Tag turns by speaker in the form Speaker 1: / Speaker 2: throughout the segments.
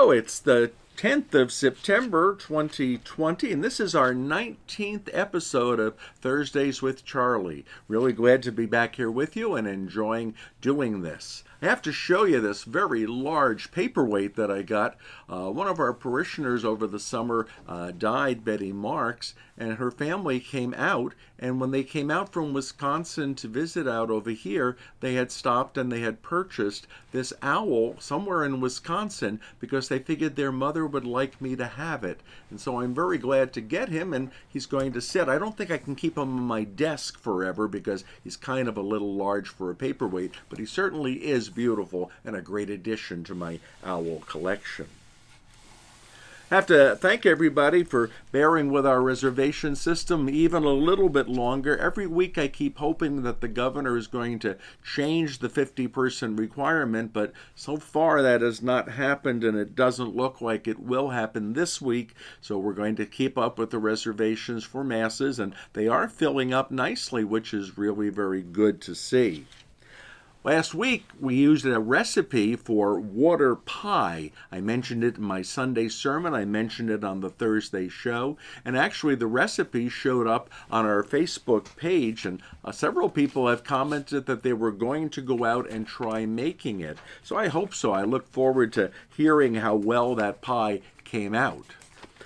Speaker 1: Hello, it's the 10th of September 2020, and this is our 19th episode of Thursdays with Charlie. Really glad to be back here with you and enjoying doing this. I have to show you this very large paperweight that I got. One of our parishioners over the summer died, Betty Marks, and her family came out, and when they came out from Wisconsin to visit out over here, they had stopped and they had purchased this owl somewhere in Wisconsin because they figured their mother would like me to have it. And so I'm very glad to get him, and he's going to sit. I don't think I can keep him on my desk forever because he's kind of a little large for a paperweight, but he certainly is beautiful and a great addition to my owl collection. I have to thank everybody for bearing with our reservation system even a little bit longer. Every week I keep hoping that the governor is going to change the 50-person requirement, but so far that has not happened, and it doesn't look like it will happen this week. So we're going to keep up with the reservations for masses, and they are filling up nicely, which is really very good to see. Last week, we used a recipe for water pie. I mentioned it in my Sunday sermon. I mentioned it on the Thursday show. And actually, the recipe showed up on our Facebook page, and several people have commented that they were going to go out and try making it. So I hope so. I look forward to hearing how well that pie came out.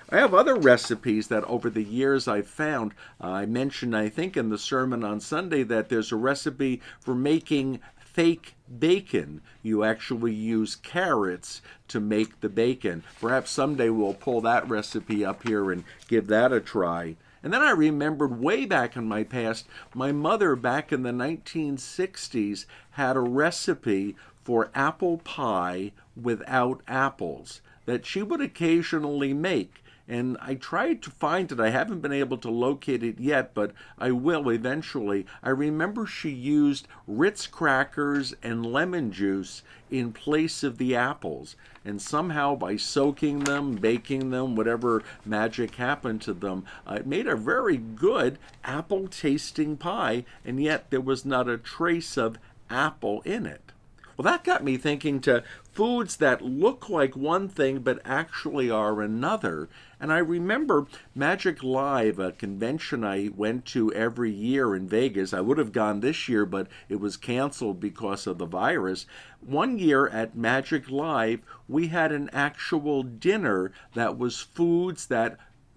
Speaker 1: I have other recipes that over the years I've found. I mentioned, I think, in the sermon on Sunday that there's a recipe for making fake bacon. You actually use carrots to make the bacon. Perhaps someday we'll pull that recipe up here and give that a try. And then I remembered way back in my past, my mother back in the 1960s had a recipe for apple pie without apples that she would occasionally make. And I tried to find it. I haven't been able to locate it yet, but I will eventually. I remember she used Ritz crackers and lemon juice in place of the apples. And somehow by soaking them, baking them, whatever magic happened to them, it made a very good apple-tasting pie, and yet there was not a trace of apple in it. Well, that got me thinking to foods that look like one thing but actually are another. And I remember Magic Live, a convention I went to every year in Vegas. I would have gone this year, but it was canceled because of the virus. One year at Magic Live, we had an actual dinner that was foods that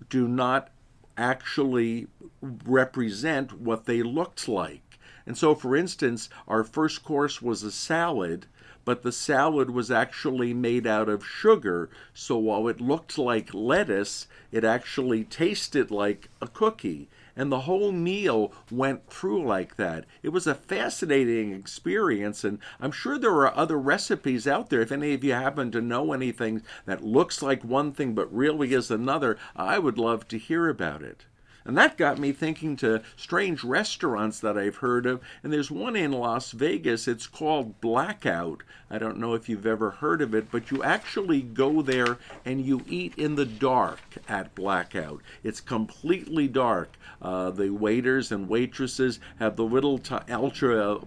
Speaker 1: do not actually represent what they looked like. And so, for instance, our first course was a salad, but the salad was actually made out of sugar. So while it looked like lettuce, it actually tasted like a cookie. And the whole meal went through like that. It was a fascinating experience, and I'm sure there are other recipes out there. If any of you happen to know anything that looks like one thing but really is another, I would love to hear about it. And that got me thinking to strange restaurants that I've heard of. And there's one in Las Vegas. It's called Blackout. I don't know if you've ever heard of it, but you actually go there and you eat in the dark at Blackout. It's completely dark. The waiters and waitresses have the little ultra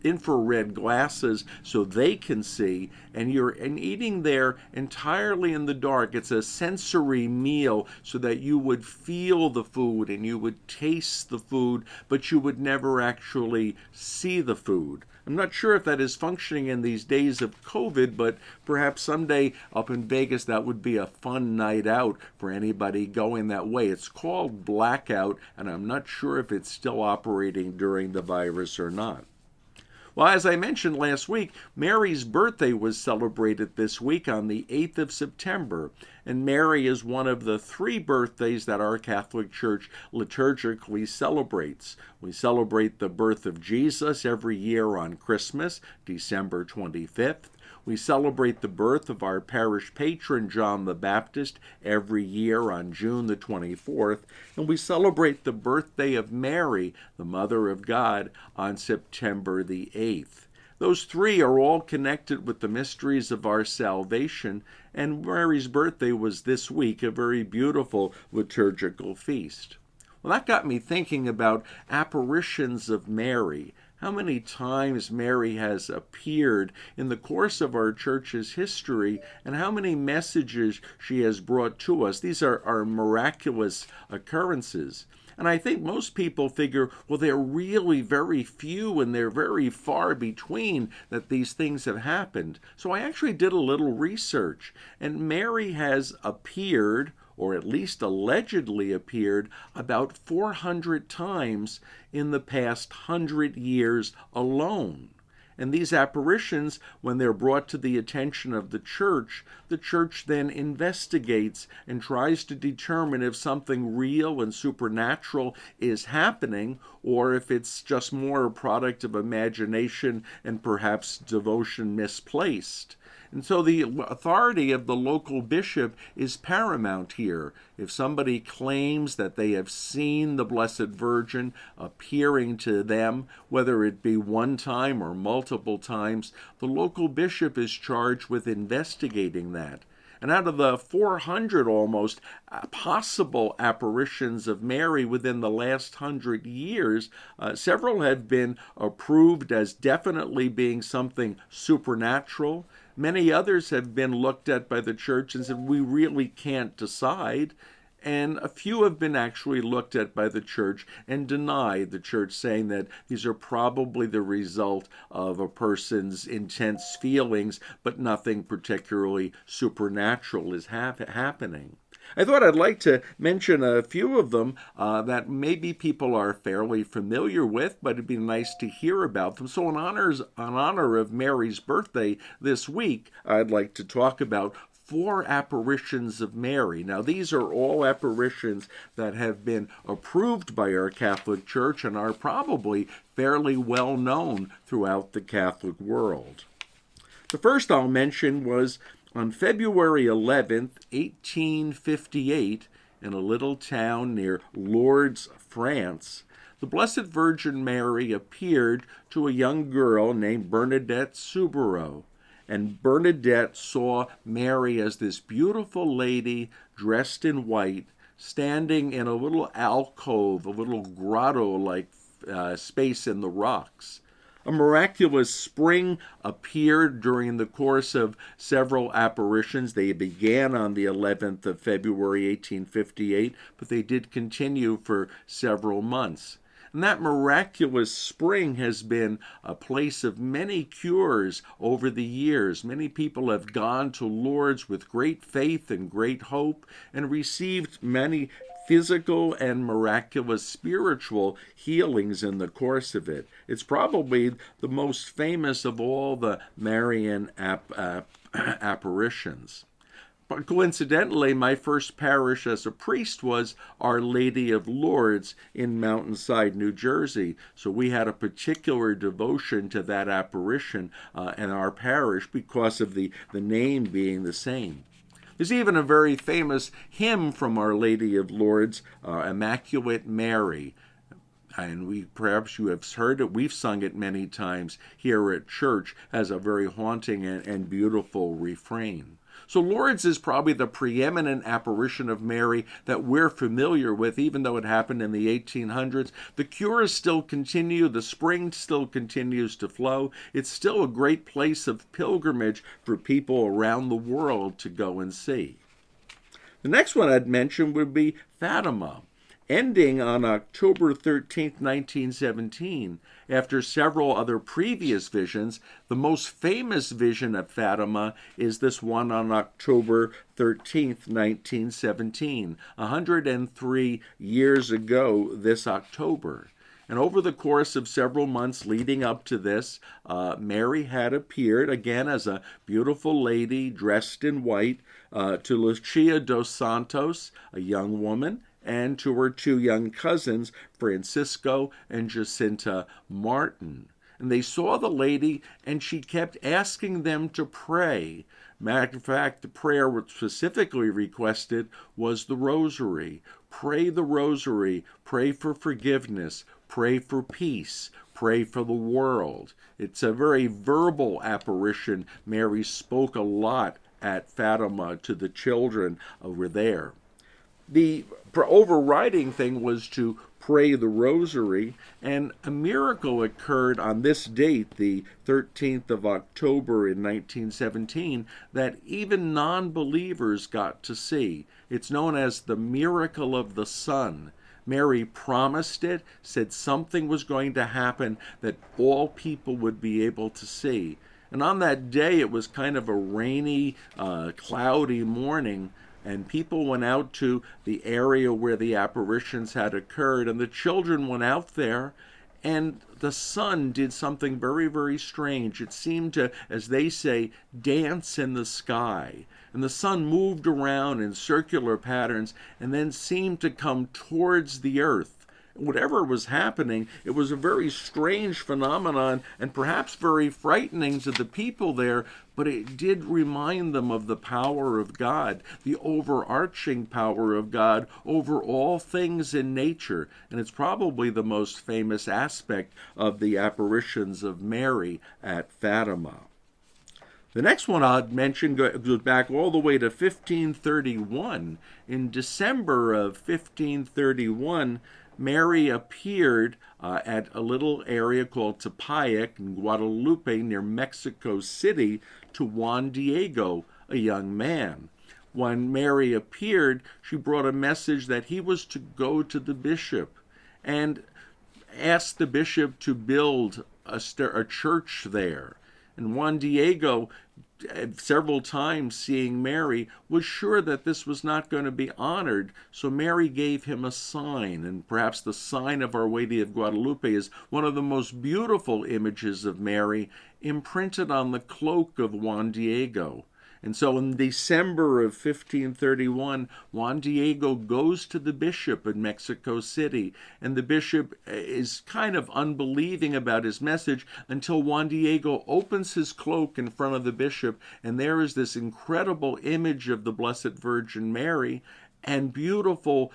Speaker 1: infrared glasses so they can see, and you're eating there entirely in the dark. It's a sensory meal so that you would feel the food and you would taste the food, but you would never actually see the food. I'm not sure if that is functioning in these days of COVID, but perhaps someday up in Vegas that would be a fun night out for anybody going that way. It's called Blackout, and I'm not sure if it's still operating during the virus or not. Well, as I mentioned last week, Mary's birthday was celebrated this week on the 8th of September, and Mary is one of the 3 birthdays that our Catholic Church liturgically celebrates. We celebrate the birth of Jesus every year on Christmas, December 25th. We celebrate the birth of our parish patron, John the Baptist, every year on June the 24th, and we celebrate the birthday of Mary, the Mother of God, on September the 8th. Those 3 are all connected with the mysteries of our salvation, and Mary's birthday was this week, a very beautiful liturgical feast. Well, that got me thinking about apparitions of Mary. how many times Mary has appeared in the course of our church's history, and how many messages she has brought to us. These are miraculous occurrences. And I think most people figure, well, they're really very few and they're very far between that these things have happened. So I actually did a little research, and Mary has appeared, or at least allegedly appeared, about 400 times in the past 100 years alone. And these apparitions, when they're brought to the attention of the church then investigates and tries to determine if something real and supernatural is happening, or if it's just more a product of imagination and perhaps devotion misplaced. And so the authority of the local bishop is paramount here. If somebody claims that they have seen the Blessed Virgin appearing to them, whether it be one time or multiple times, the local bishop is charged with investigating that. And out of the 400 almost possible apparitions of Mary within the last 100 years, several have been approved as definitely being something supernatural. Many others have been looked at by the church and said, we really can't decide. And a few have been actually looked at by the church and denied, the church saying that these are probably the result of a person's intense feelings, but nothing particularly supernatural is happening. I thought I'd like to mention a few of them that maybe people are fairly familiar with, but it'd be nice to hear about them. So in honor of Mary's birthday this week, I'd like to talk about 4 apparitions of Mary. Now, these are all apparitions that have been approved by our Catholic Church and are probably fairly well known throughout the Catholic world. The first I'll mention was on February 11th, 1858, in a little town near Lourdes, France, the Blessed Virgin Mary appeared to a young girl named Bernadette Soubirous. And Bernadette saw Mary as this beautiful lady dressed in white, standing in a little alcove, a little grotto-like space in the rocks. A miraculous spring appeared during the course of several apparitions. They began on the 11th of February, 1858, but they did continue for several months. And that miraculous spring has been a place of many cures over the years. Many people have gone to Lourdes with great faith and great hope and received many physical and miraculous spiritual healings in the course of it. It's probably the most famous of all the Marian apparitions. But coincidentally, my first parish as a priest was Our Lady of Lourdes in Mountainside, New Jersey. So we had a particular devotion to that apparition in our parish because of the name being the same. There's even a very famous hymn from Our Lady of Lourdes, Immaculate Mary. And perhaps you have heard it. We've sung it many times here at church as a very haunting and beautiful refrain. So Lourdes is probably the preeminent apparition of Mary that we're familiar with, even though it happened in the 1800s. The cures still continue. The spring still continues to flow. It's still a great place of pilgrimage for people around the world to go and see. The next one I'd mention would be Fatima. Ending on October 13, 1917, after several other previous visions, the most famous vision of Fatima is this one on October 13, 1917, 103 years ago this October. And over the course of several months leading up to this, Mary had appeared again as a beautiful lady dressed in white to Lucia dos Santos, a young woman, and to her 2 young cousins, Francisco and Jacinta Martin. And they saw the lady, and she kept asking them to pray. Matter of fact, the prayer specifically requested was the rosary. Pray the rosary, pray for forgiveness, pray for peace, pray for the world. It's a very verbal apparition. Mary spoke a lot at Fatima to the children over there. The overriding thing was to pray the rosary, and a miracle occurred on this date, the 13th of October in 1917, that even non-believers got to see. It's known as the miracle of the sun. Mary promised it, said something was going to happen that all people would be able to see. And on that day, it was kind of a rainy, cloudy morning, and people went out to the area where the apparitions had occurred, and the children went out there, and the sun did something very, very strange. It seemed to, as they say, dance in the sky. And the sun moved around in circular patterns and then seemed to come towards the earth. Whatever was happening, it was a very strange phenomenon and perhaps very frightening to the people there, but it did remind them of the power of God, the overarching power of God over all things in nature. And it's probably the most famous aspect of the apparitions of Mary at Fatima. The next one I'll mention goes back all the way to 1531. In December of 1531, Mary appeared at a little area called Tepeyac in Guadalupe near Mexico City to Juan Diego, a young man. When Mary appeared, she brought a message that he was to go to the bishop and ask the bishop to build a church there. And Juan Diego, several times seeing Mary, was sure that this was not going to be honored, so Mary gave him a sign, and perhaps the sign of Our Lady of Guadalupe is one of the most beautiful images of Mary imprinted on the cloak of Juan Diego. And so in December of 1531, Juan Diego goes to the bishop in Mexico City, and the bishop is kind of unbelieving about his message until Juan Diego opens his cloak in front of the bishop, and there is this incredible image of the Blessed Virgin Mary and beautiful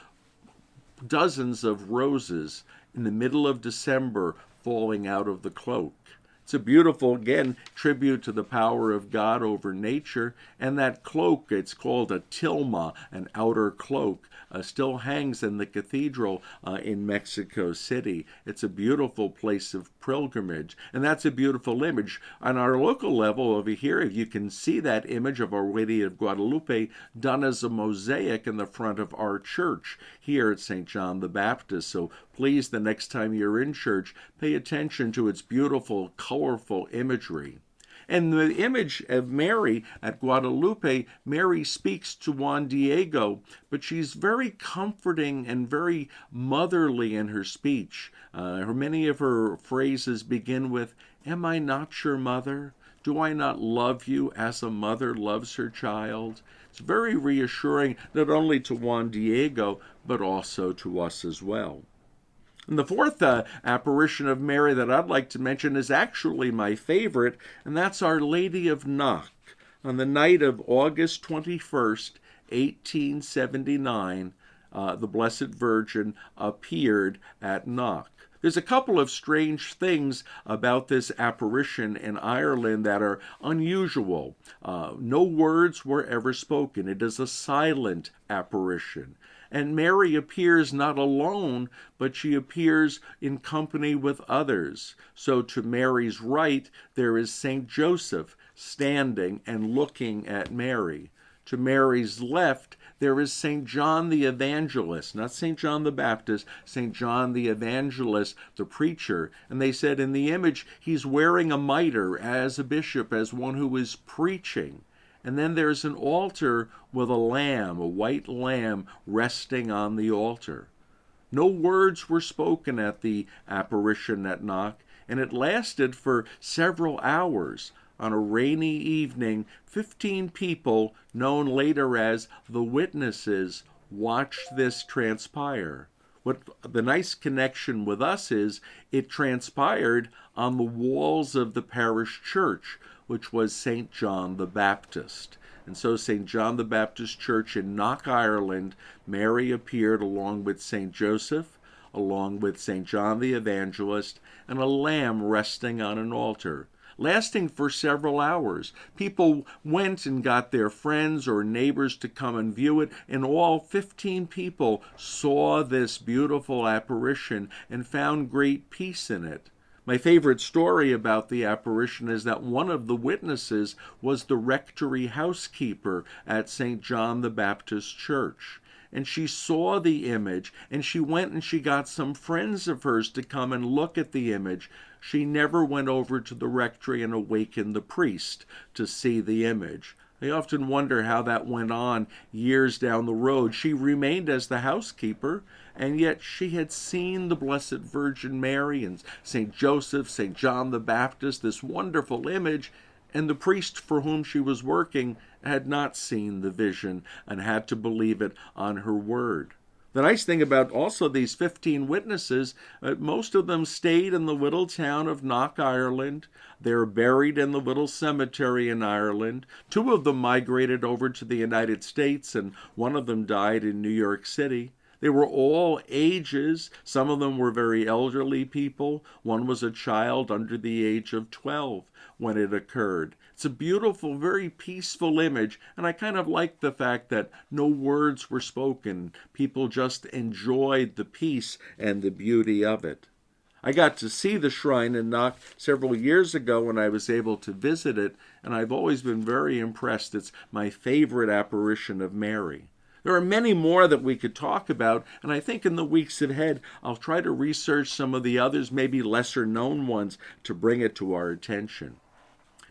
Speaker 1: dozens of roses in the middle of December falling out of the cloak. It's a beautiful, again, tribute to the power of God over nature. And that cloak, it's called a tilma, an outer cloak, still hangs in the cathedral in Mexico City. It's a beautiful place of pilgrimage. And that's a beautiful image. On our local level over here, you can see that image of Our Lady of Guadalupe done as a mosaic in the front of our church here at St. John the Baptist. So please, the next time you're in church, pay attention to its beautiful, colorful imagery. And the image of Mary at Guadalupe, Mary speaks to Juan Diego, but she's very comforting and very motherly in her speech. Many of her phrases begin with, "Am I not your mother? Do I not love you as a mother loves her child?" It's very reassuring, not only to Juan Diego, but also to us as well. And the fourth apparition of Mary that I'd like to mention is actually my favorite, and that's Our Lady of Knock. On the night of August 21st, 1879, the Blessed Virgin appeared at Knock. There's a couple of strange things about this apparition in Ireland that are unusual. No words were ever spoken. It is a silent apparition. And Mary appears not alone, but she appears in company with others. So to Mary's right, there is St. Joseph standing and looking at Mary. To Mary's left, there is St. John the Evangelist, not St. John the Baptist, St. John the Evangelist, the preacher. And they said in the image, he's wearing a mitre as a bishop, as one who is preaching. And then there's an altar with a lamb, a white lamb, resting on the altar. No words were spoken at the apparition at Knock, and it lasted for several hours. On a rainy evening, 15 people, known later as the witnesses, watched this transpire. What the nice connection with us is, it transpired on the walls of the parish church, which was St. John the Baptist. And so St. John the Baptist Church in Knock, Ireland, Mary appeared along with St. Joseph, along with St. John the Evangelist, and a lamb resting on an altar. lasting for several hours. People went and got their friends or neighbors to come and view it, and all 15 people saw this beautiful apparition and found great peace in it. My favorite story about the apparition is that one of the witnesses was the rectory housekeeper at St. John the Baptist Church. And she saw the image, and she went and she got some friends of hers to come and look at the image. She never went over to the rectory and awakened the priest to see the image. I often wonder how that went on years down the road. She remained as the housekeeper, and yet she had seen the Blessed Virgin Mary and St. Joseph, St. John the Baptist, this wonderful image, and the priest for whom she was working had not seen the vision and had to believe it on her word. The nice thing about also these 15 witnesses, most of them stayed in the little town of Knock, Ireland. They're buried in the little cemetery in Ireland. 2 of them migrated over to the United States, and one of them died in New York City. They were all ages. Some of them were very elderly people. One was a child under the age of 12 when it occurred. It's a beautiful, very peaceful image, and I kind of like the fact that no words were spoken. People just enjoyed the peace and the beauty of it. I got to see the shrine in Knock several years ago when I was able to visit it, and I've always been very impressed. It's my favorite apparition of Mary. There are many more that we could talk about, and I think in the weeks ahead I'll try to research some of the others, maybe lesser known ones, to bring it to our attention.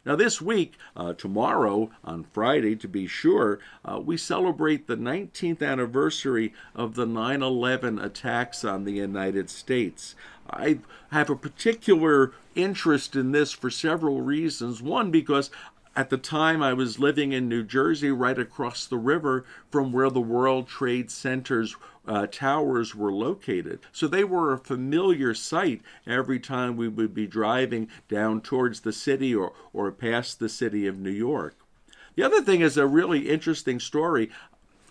Speaker 1: Now this week, tomorrow, on Friday to be sure, we celebrate the 19th anniversary of the 9/11 attacks on the United States. I have a particular interest in this for several reasons. One, because at the time I was living in New Jersey, right across the river from where the World Trade Center's towers were located. So they were a familiar sight every time we would be driving down towards the city or past the city of New York. The other thing is a really interesting story.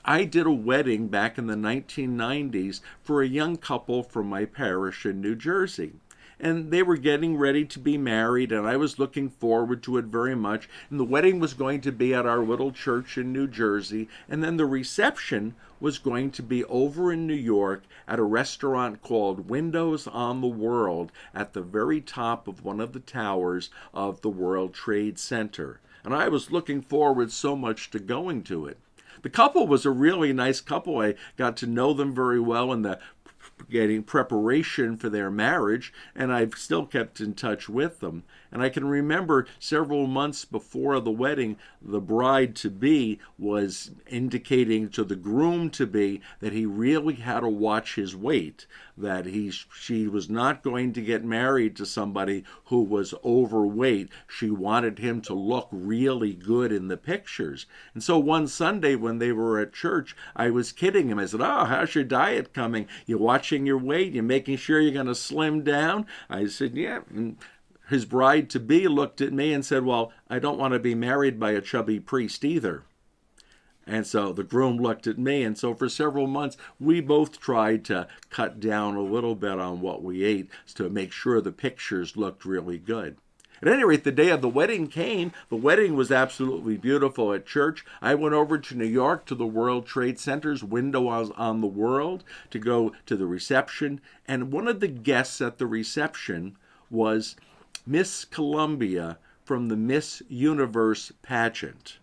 Speaker 1: I did a wedding back in the 1990s for a young couple from my parish in New Jersey. And they were getting ready to be married, and I was looking forward to it very much. And the wedding was going to be at our little church in New Jersey, and then the reception was going to be over in New York at a restaurant called Windows on the World at the very top of one of the towers of the World Trade Center. And I was looking forward so much to going to it. The couple was a really nice couple. I got to know them very well in the getting preparation for their marriage, and I've still kept in touch with them. And I can remember several months before the wedding, the bride-to-be was indicating to the groom-to-be that he really had to watch his weight, that she was not going to get married to somebody who was overweight. She wanted him to look really good in the pictures. And so one Sunday when they were at church, I was kidding him. I said, "Oh, how's your diet coming? You watching your weight? You making sure you're going to slim down?" I said, "Yeah." And his bride-to-be looked at me and said, "Well, I don't want to be married by a chubby priest either." And so the groom looked at me, and so for several months, we both tried to cut down a little bit on what we ate to make sure the pictures looked really good. At any rate, the day of the wedding came. The wedding was absolutely beautiful at church. I went over to New York to the World Trade Center's Window on the World to go to the reception, and one of the guests at the reception was Miss Columbia from the Miss Universe pageant.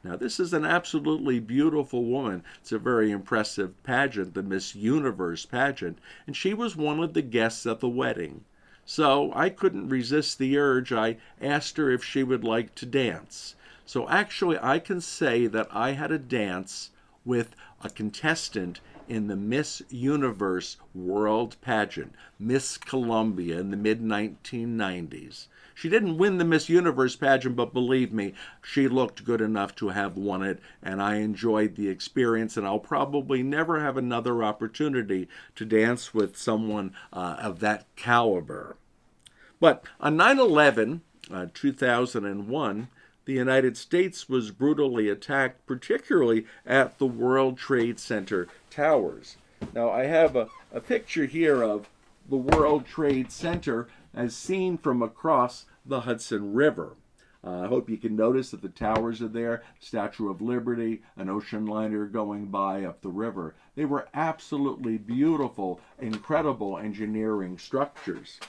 Speaker 1: Now, this is an absolutely beautiful woman. It's a very impressive pageant, the Miss Universe pageant, and she was one of the guests at the wedding. So I couldn't resist the urge. I asked her if she would like to dance. So actually, I can say that I had a dance with a contestant in the Miss Universe World Pageant, Miss Columbia, in the mid-1990s. She didn't win the Miss Universe pageant, but believe me, she looked good enough to have won it, and I enjoyed the experience, and I'll probably never have another opportunity to dance with someone of that caliber. But on 9/11, 2001, the United States was brutally attacked, particularly at the World Trade Center towers. Now, I have a picture here of the World Trade Center. as seen from across the Hudson River. I hope you can notice that the towers are there, Statue of Liberty, an ocean liner going by up the river. They were absolutely beautiful, incredible engineering structures.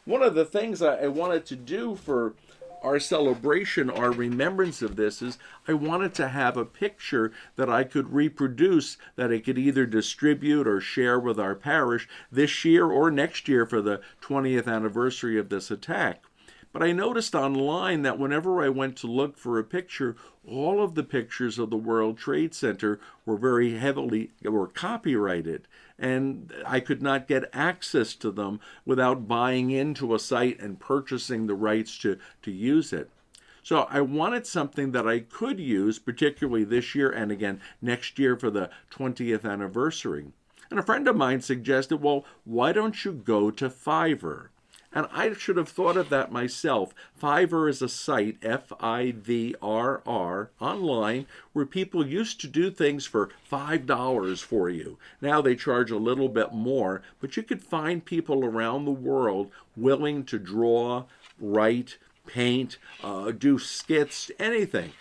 Speaker 1: One of the things I wanted to do for our celebration, our remembrance of this, is I wanted to have a picture that I could reproduce, that I could either distribute or share with our parish this year or next year for the 20th anniversary of this attack. But I noticed online that whenever I went to look for a picture, all of the pictures of the World Trade Center were copyrighted, and I could not get access to them without buying into a site and purchasing the rights to use it. So I wanted something that I could use, particularly this year and again next year for the 20th anniversary. And a friend of mine suggested, well, why don't you go to Fiverr? And I should have thought of that myself. Fiverr is a site, Fivrr, online, where people used to do things for $5 for you. Now they charge a little bit more, but you could find people around the world willing to draw, write, paint, do skits, anything.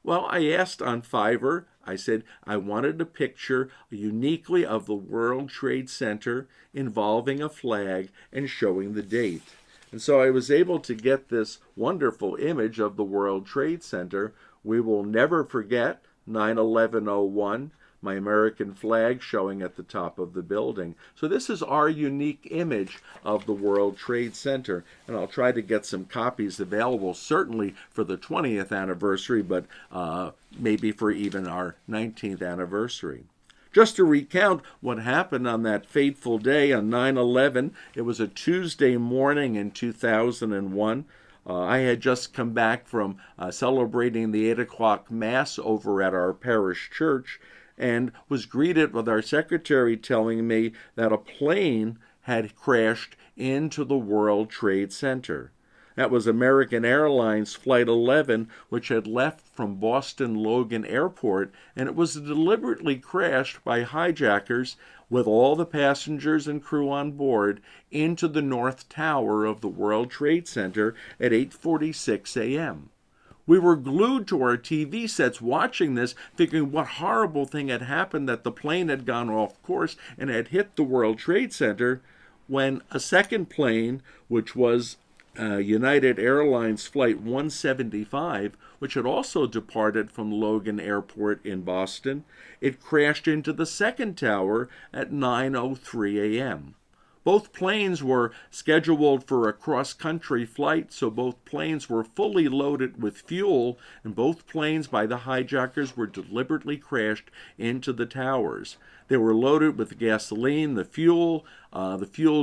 Speaker 1: Well, I asked on Fiverr, I said I wanted a picture uniquely of the World Trade Center involving a flag and showing the date. And so I was able to get this wonderful image of the World Trade Center. We will never forget 9/11/01, my American flag showing at the top of the building. So this is our unique image of the World Trade Center, and I'll try to get some copies available, certainly for the 20th anniversary, but maybe for even our 19th anniversary. Just to recount what happened on that fateful day on 9/11, it was a Tuesday morning in 2001. I had just come back from celebrating the 8 o'clock Mass over at our parish church, and was greeted with our secretary telling me that a plane had crashed into the World Trade Center. That was American Airlines Flight 11, which had left from Boston Logan Airport, and it was deliberately crashed by hijackers with all the passengers and crew on board into the North Tower of the World Trade Center at 8:46 a.m. We were glued to our TV sets watching this, thinking what horrible thing had happened, that the plane had gone off course and had hit the World Trade Center, when a second plane, which was United Airlines Flight 175, which had also departed from Logan Airport in Boston, it crashed into the second tower at 9:03 a.m. Both planes were scheduled for a cross-country flight, so both planes were fully loaded with fuel, and both planes by the hijackers were deliberately crashed into the towers. They were loaded with gasoline, the fuel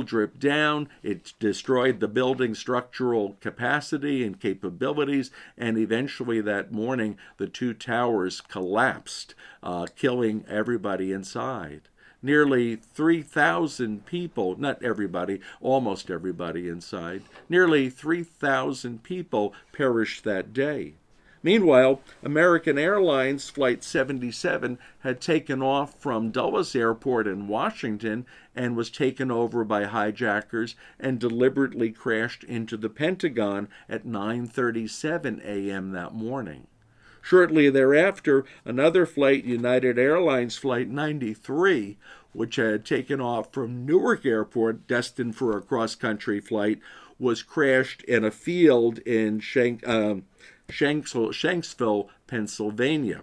Speaker 1: dripped down, it destroyed the building's structural capacity and capabilities, and eventually that morning the two towers collapsed, killing everybody inside. Nearly 3,000 people, not everybody, almost everybody inside, nearly 3,000 people perished that day. Meanwhile, American Airlines Flight 77 had taken off from Dulles Airport in Washington and was taken over by hijackers and deliberately crashed into the Pentagon at 9:37 a.m. that morning. Shortly thereafter, another flight, United Airlines Flight 93, which had taken off from Newark Airport, destined for a cross-country flight, was crashed in a field in Shanksville, Pennsylvania.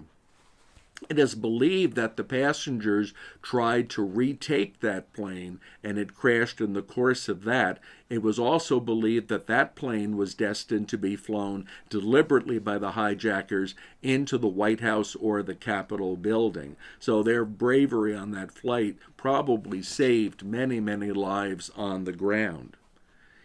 Speaker 1: It is believed that the passengers tried to retake that plane, and it crashed in the course of that. It was also believed that that plane was destined to be flown deliberately by the hijackers into the White House or the Capitol building. So their bravery on that flight probably saved many, many lives on the ground.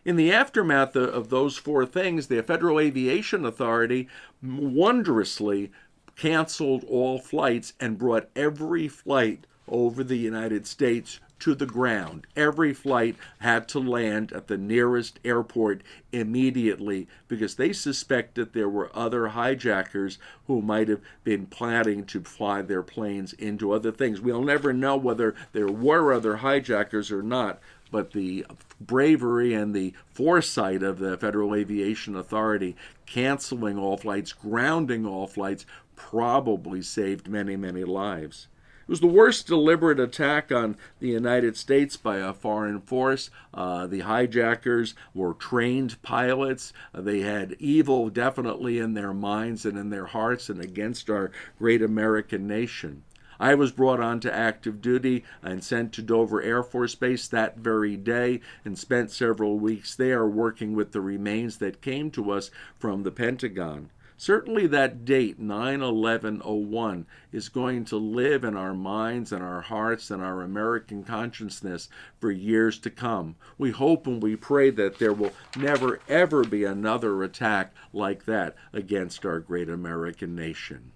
Speaker 1: In the aftermath of those four things, the Federal Aviation Authority wondrously canceled all flights and brought every flight over the United States to the ground. Every flight had to land at the nearest airport immediately because they suspected there were other hijackers who might have been planning to fly their planes into other things. We'll never know whether there were other hijackers or not, but the bravery and the foresight of the Federal Aviation Authority canceling all flights, grounding all flights, probably saved many, many lives. It was the worst deliberate attack on the United States by a foreign force. The hijackers were trained pilots. They had evil definitely in their minds and in their hearts and against our great American nation. I was brought on to active duty and sent to Dover Air Force Base that very day and spent several weeks there working with the remains that came to us from the Pentagon. Certainly that date, 9/11/01, is going to live in our minds and our hearts and our American consciousness for years to come. We hope and we pray that there will never, ever be another attack like that against our great American nation.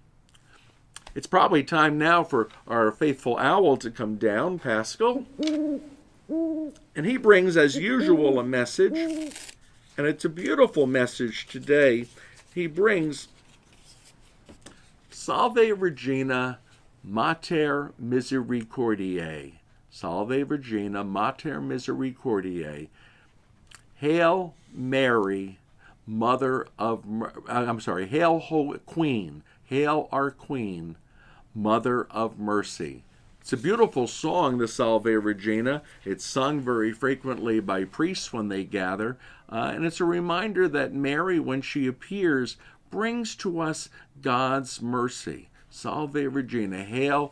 Speaker 1: It's probably time now for our faithful owl to come down, Pascal. And he brings, as usual, a message. And it's a beautiful message today. He brings Salve Regina, Mater Misericordiae. Salve Regina, Mater Misericordiae. Hail Mary, Mother of... Hail Queen. Hail our Queen, Mother of Mercy. It's a beautiful song, the Salve Regina. It's sung very frequently by priests when they gather, and it's a reminder that Mary, when she appears, brings to us God's mercy. Salve Regina, hail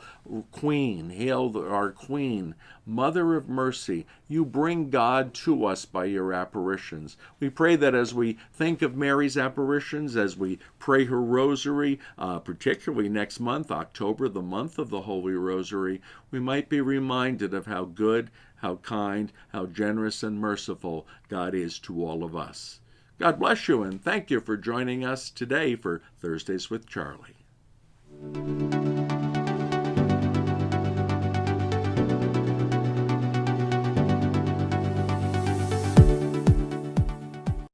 Speaker 1: Queen, hail our Queen, Mother of Mercy. You bring God to us by your apparitions. We pray that as we think of Mary's apparitions, as we pray her rosary, particularly next month, October, the month of the Holy Rosary, we might be reminded of how good, how kind, how generous and merciful God is to all of us. God bless you, and thank you for joining us today for Thursdays with Charlie.